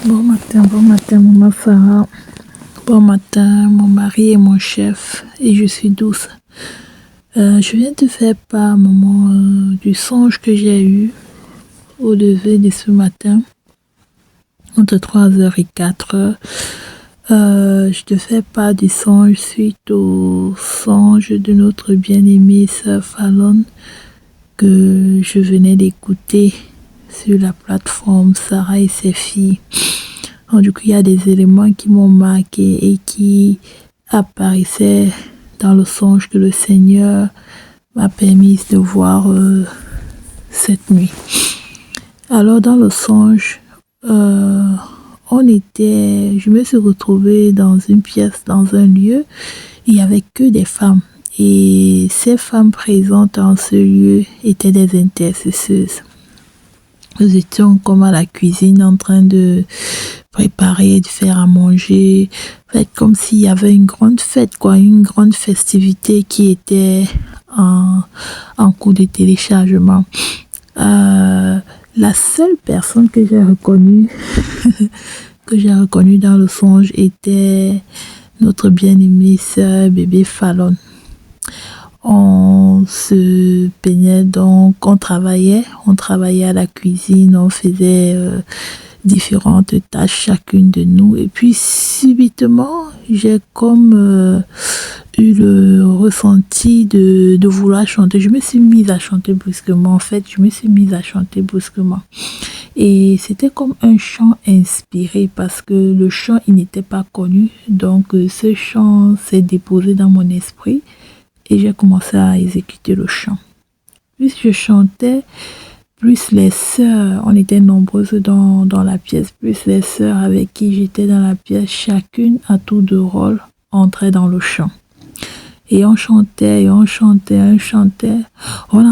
Bon matin, maman Farah. Bon matin, mon mari et mon chef. Et je suis douce. Je viens te faire part, maman, du songe que j'ai eu au lever de ce matin, entre 3h et 4h. Je te fais part du songe suite au songe de notre bien-aimée sœur Fallon que je venais d'écouter sur la plateforme Sarah et ses filles. Donc, du coup, il y a des éléments qui m'ont marqué et qui apparaissaient dans le songe que le Seigneur m'a permis de voir cette nuit. Alors, dans le songe, je me suis retrouvée dans une pièce, dans un lieu, il n'y avait que des femmes. Et ces femmes présentes dans ce lieu étaient des intercesseuses. Nous étions comme à la cuisine en train de préparer, de faire à manger. En fait, comme s'il y avait une grande fête, une grande festivité qui était en cours de téléchargement. La seule personne que j'ai reconnue, dans le songe était notre bien-aimée sœur bébé Fallon. On se peignait donc, on travaillait à la cuisine, on faisait différentes tâches chacune de nous. Et puis subitement, j'ai comme eu le ressenti de vouloir chanter. Je me suis mise à chanter brusquement. Et c'était comme un chant inspiré parce que le chant, il n'était pas connu. Donc ce chant s'est déposé dans mon esprit et j'ai commencé à exécuter le chant. Plus je chantais, plus les sœurs, on était nombreuses dans la pièce, plus les sœurs avec qui j'étais dans la pièce, chacune à tour de rôle, entrait dans le chant. Et on chantait. On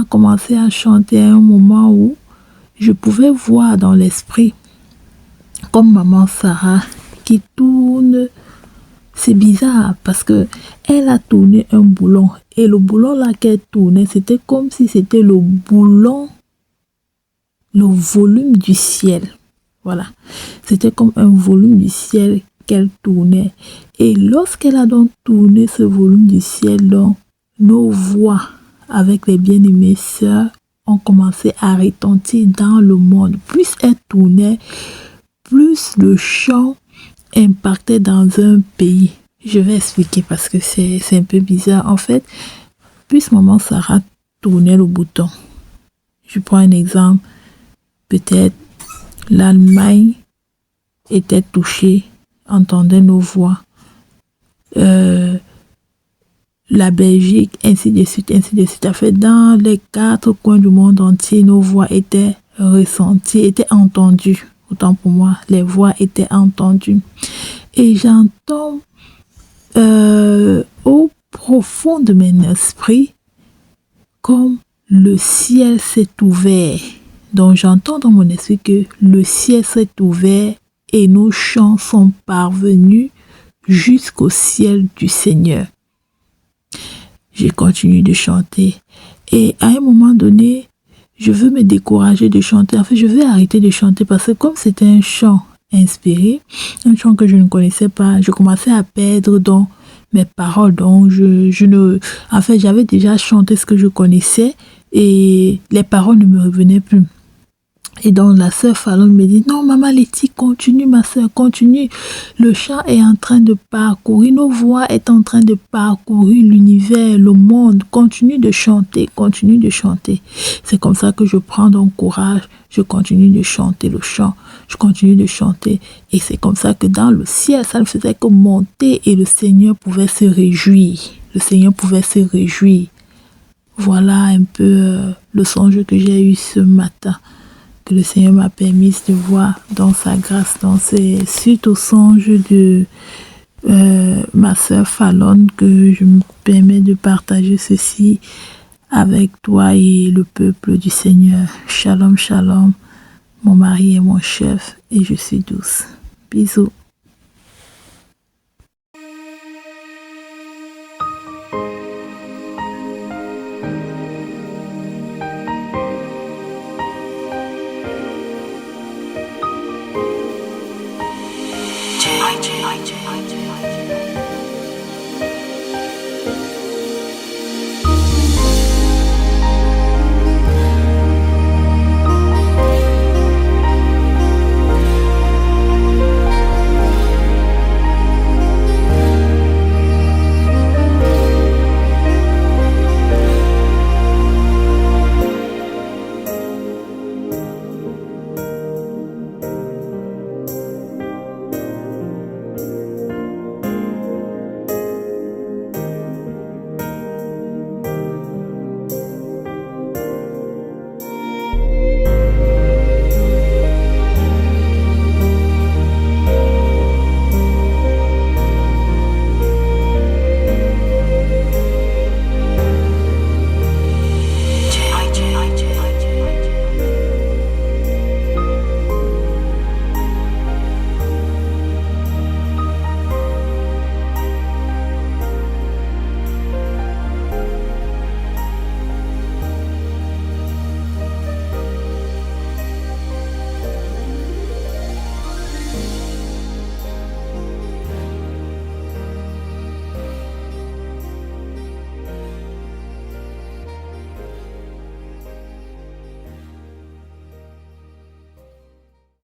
a commencé à chanter à un moment où je pouvais voir dans l'esprit, comme maman Sarah, qui tourne. C'est bizarre parce que elle a tourné un boulon. Et le boulon là qu'elle tournait, c'était comme si c'était le boulon, le volume du ciel. Voilà. C'était comme un volume du ciel qu'elle tournait. Et lorsqu'elle a donc tourné ce volume du ciel, donc, nos voix avec les bien-aimées sœurs ont commencé à retentir dans le monde. Plus elle tournait, plus le chant impactait dans un pays. Je vais expliquer parce que c'est un peu bizarre. En fait, plus maman Sarah tournait le bouton. Je prends un exemple. Peut-être l'Allemagne était touchée, entendait nos voix. La Belgique, ainsi de suite. En fait, dans les 4 coins du monde entier, nos voix étaient ressenties, étaient entendues. Autant pour moi, les voix étaient entendues. Et j'entends au profond de mon esprit comme le ciel s'est ouvert. Donc j'entends dans mon esprit que le ciel s'est ouvert et nos chants sont parvenus jusqu'au ciel du Seigneur. J'ai continué de chanter. Et à un moment donné, je veux me décourager de chanter. En fait, je veux arrêter de chanter parce que comme c'était un chant inspiré, un chant que je ne connaissais pas, je commençais à perdre dans mes paroles. Donc, en fait, j'avais déjà chanté ce que je connaissais et les paroles ne me revenaient plus. Et donc la sœur Fallon me dit, non maman Letty, continue ma sœur, continue. Le chant est en train de parcourir, nos voix est en train de parcourir l'univers, le monde. Continue de chanter. C'est comme ça que je prends donc courage, je continue de chanter le chant. Je continue de chanter. Et c'est comme ça que dans le ciel, ça ne faisait que monter et le Seigneur pouvait se réjouir. Voilà un peu le songe que j'ai eu ce matin, que le Seigneur m'a permis de voir dans sa grâce, suite au songe de ma sœur Fallon, que je me permets de partager ceci avec toi et le peuple du Seigneur. Shalom, shalom, mon mari est mon chef et je suis douce. Bisous.